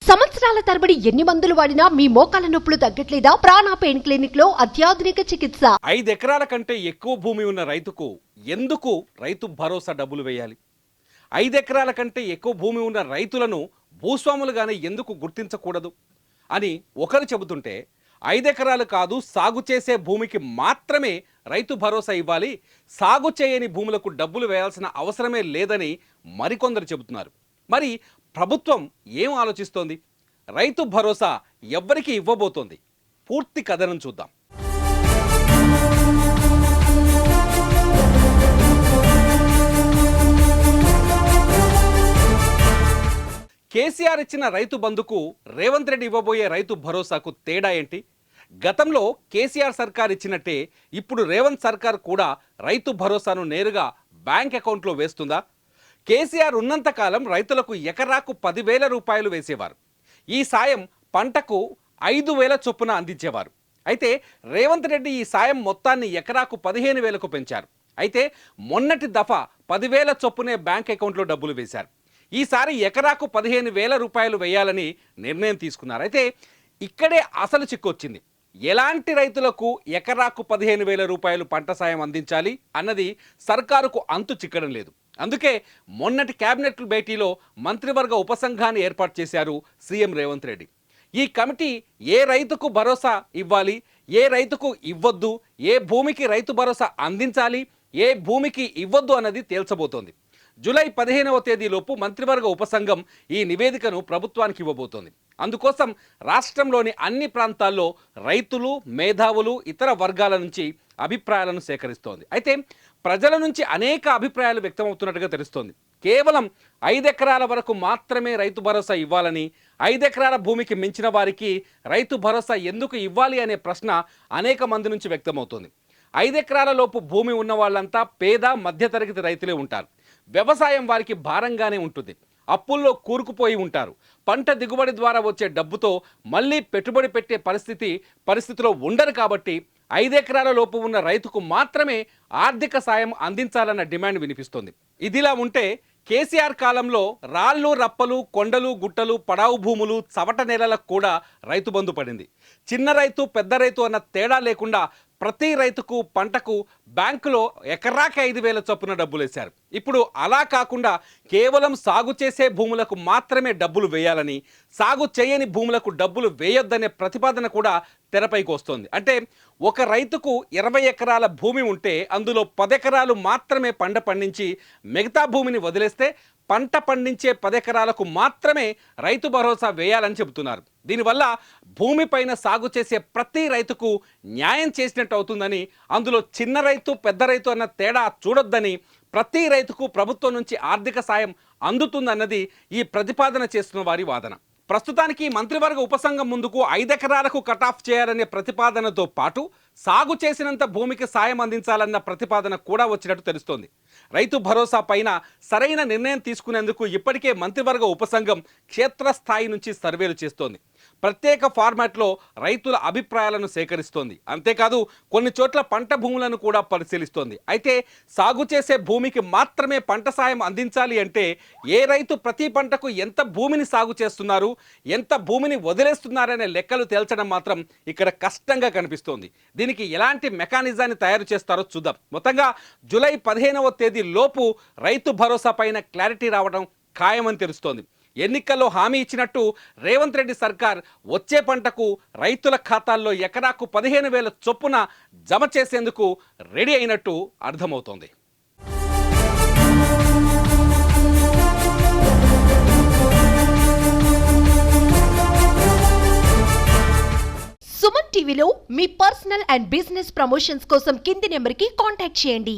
సంవత్సరాల తరబడి ఎన్ని మందులు వాడినా మీ మోకాల నొప్పులు తగ్గట్లేదా? ప్రాణ పెయిన్ క్లినిక్ లో అత్యాధునిక చికిత్స. 5 ఎకరాల కంటే ఎక్కువ భూమి ఉన్న రైతుకు ఎందుకు రైతు భరోసా డబ్బులు వేయాలి? 5 ఎకరాల కంటే ఎక్కువ భూమి ఉన్న రైతులను భూస్వాములుగానే ఎందుకు గుర్తించకూడదు అని ఒకరు చెబుతుంటే, 5 ఎకరాలు కాదు సాగు చేసే భూమికి మాత్రమే రైతు భరోసా ఇవ్వాలి, సాగు చేయని భూములకు డబ్బులు వేయాల్సిన అవసరమే లేదని మరికొందరు చెబుతున్నారు. మరి ప్రభుత్వం ఏం ఆలోచిస్తోంది? రైతు భరోసా ఎవ్వరికి ఇవ్వబోతోంది? పూర్తి కథనం చూద్దాం. కేసీఆర్ ఇచ్చిన రైతు బంధుకు రేవంత్ రెడ్డి ఇవ్వబోయే రైతు భరోసాకు తేడా ఏంటి? గతంలో కేసీఆర్ సర్కార్ ఇచ్చినట్టే ఇప్పుడు రేవంత్ సర్కార్ కూడా రైతు భరోసాను నేరుగా బ్యాంక్ అకౌంట్లో వేస్తుందా? కేసీఆర్ ఉన్నంతకాలం రైతులకు ఎకరాకు 10,000 రూపాయలు వేసేవారు. ఈ సాయం పంటకు 5,000 చొప్పున అందించేవారు. అయితే రేవంత్ రెడ్డి ఈ సాయం మొత్తాన్ని ఎకరాకు 15,000కు పెంచారు. అయితే మొన్నటి దఫా 10,000 చొప్పునే బ్యాంక్ అకౌంట్లో డబ్బులు వేశారు. ఈసారి ఎకరాకు 15,000 రూపాయలు వేయాలని నిర్ణయం తీసుకున్నారు. అయితే ఇక్కడే అసలు చిక్కొచ్చింది. ఎలాంటి రైతులకు ఎకరాకు 15,000 రూపాయలు పంట సాయం అందించాలి అన్నది సర్కారుకు అంతు చిక్కడం లేదు. అందుకే మొన్నటి కేబినెట్ భేటీలో మంత్రివర్గ ఉపసంఘాన్ని ఏర్పాటు చేశారు సీఎం రేవంత్ రెడ్డి. ఈ కమిటీ ఏ రైతుకు భరోసా ఇవ్వాలి, ఏ రైతుకు ఇవ్వద్దు, ఏ భూమికి రైతు భరోసా అందించాలి, ఏ భూమికి ఇవ్వద్దు అన్నది తేల్చబోతోంది. జూలై 15వ తేదీలోపు మంత్రివర్గ ఉపసంఘం ఈ నివేదికను ప్రభుత్వానికి ఇవ్వబోతోంది. అందుకోసం రాష్ట్రంలోని అన్ని ప్రాంతాల్లో రైతులు, మేధావులు, ఇతర వర్గాల నుంచి అభిప్రాయాలను సేకరిస్తోంది. అయితే ప్రజల నుంచి అనేక అభిప్రాయాలు వ్యక్తమవుతున్నట్టుగా తెలుస్తోంది. కేవలం 5 ఎకరాల వరకు మాత్రమే రైతు భరోసా ఇవ్వాలని, 5 ఎకరాల భూమికి మించిన వారికి రైతు భరోసా ఎందుకు ఇవ్వాలి అనే ప్రశ్న అనేక మంది నుంచి వ్యక్తమవుతోంది. 5 ఎకరాల లోపు భూమి ఉన్న వాళ్ళంతా పేద మధ్యతరగతి రైతులే ఉంటారు. వ్యవసాయం వారికి భారంగానే ఉంటుంది. అప్పుల్లో కూరుకుపోయి ఉంటారు. పంట దిగుబడి ద్వారా వచ్చే డబ్బుతో మళ్ళీ పెట్టుబడి పెట్టే పరిస్థితిలో ఉండరు. కాబట్టి 5 ఎకరాల లోపు ఉన్న రైతుకు మాత్రమే ఆర్థిక సాయం అందించాలన్న డిమాండ్ వినిపిస్తోంది. ఇదిలా ఉంటే కేసీఆర్ కాలంలో రాళ్ళు, రప్పలు, కొండలు, గుట్టలు, పడావు భూములు, చవట నేలలకు కూడా రైతు బంధు పడింది. చిన్న రైతు, పెద్ద రైతు అన్న తేడా లేకుండా ప్రతి రైతుకు పంటకు బ్యాంకులో ఎకరాకి 5,000 చొప్పున డబ్బులు వేశారు. ఇప్పుడు అలా కాకుండా కేవలం సాగు చేసే భూములకు మాత్రమే డబ్బులు వేయాలని, సాగు చేయని భూములకు డబ్బులు వేయొద్దనే ప్రతిపాదన కూడా తెరపైకి వస్తోంది. అంటే ఒక రైతుకు 20 ఎకరాల భూమి ఉంటే అందులో 10 ఎకరాలు మాత్రమే పండించి మిగతా భూమిని వదిలేస్తే పంట పండించే 10 ఎకరాలకు మాత్రమే రైతు భరోసా వేయాలని చెబుతున్నారు. దీనివల్ల భూమిపైన సాగు చేసే ప్రతి రైతుకు న్యాయం చేసినట్టు అవుతుందని, అందులో చిన్న రైతు, పెద్ద రైతు అన్న తేడా చూడొద్దని, ప్రతి రైతుకు ప్రభుత్వం నుంచి ఆర్థిక సాయం అందుతుందన్నది ఈ ప్రతిపాదన చేస్తున్న వారి వాదన. ప్రస్తుతానికి మంత్రివర్గ ఉపసంఘం ముందుకు 5 ఎకరాలకు కటాఫ్ చేయాలనే ప్రతిపాదనతో పాటు సాగు చేసినంత భూమికి సాయం అందించాలన్న ప్రతిపాదన కూడా వచ్చినట్టు తెలుస్తోంది. రైతు భరోసా పైన సరైన నిర్ణయం తీసుకునేందుకు ఇప్పటికే మంత్రివర్గ ఉపసంఘం క్షేత్రస్థాయి నుంచి సర్వేలు చేస్తోంది. ప్రత్యేక ఫార్మాట్లో రైతుల అభిప్రాయాలను సేకరిస్తోంది. అంతేకాదు కొన్ని చోట్ల పంట భూములను కూడా పరిశీలిస్తోంది. అయితే సాగు చేసే భూమికి మాత్రమే పంట సాయం అందించాలి అంటే ఏ రైతు ప్రతి పంటకు ఎంత భూమిని సాగు చేస్తున్నారు, ఎంత భూమిని వదిలేస్తున్నారనే లెక్కలు తేల్చడం మాత్రం ఇక్కడ కష్టంగా కనిపిస్తోంది. దీనికి ఎలాంటి మెకానిజాన్ని తయారు చేస్తారో చూద్దాం. మొత్తంగా జూలై 15వ తేదీ లోపు రైతు భరోసా పైన క్లారిటీ రావడం ఖాయమని తెలుస్తోంది. ఎన్నికల్లో హామీ ఇచ్చినట్టు రేవంత్ రెడ్డి సర్కార్ వచ్చే పంటకు రైతుల ఖాతాల్లో ఎకరాకు 15,000 చొప్పున జమ చేసేందుకు రెడీ అయినట్టు అర్థమవుతోంది. సుమన్ టీవీలో మీ పర్సనల్ అండ్ బిజినెస్ ప్రమోషన్స్ కోసం కింది నెంబర్కి కాంటాక్ట్ చేయండి.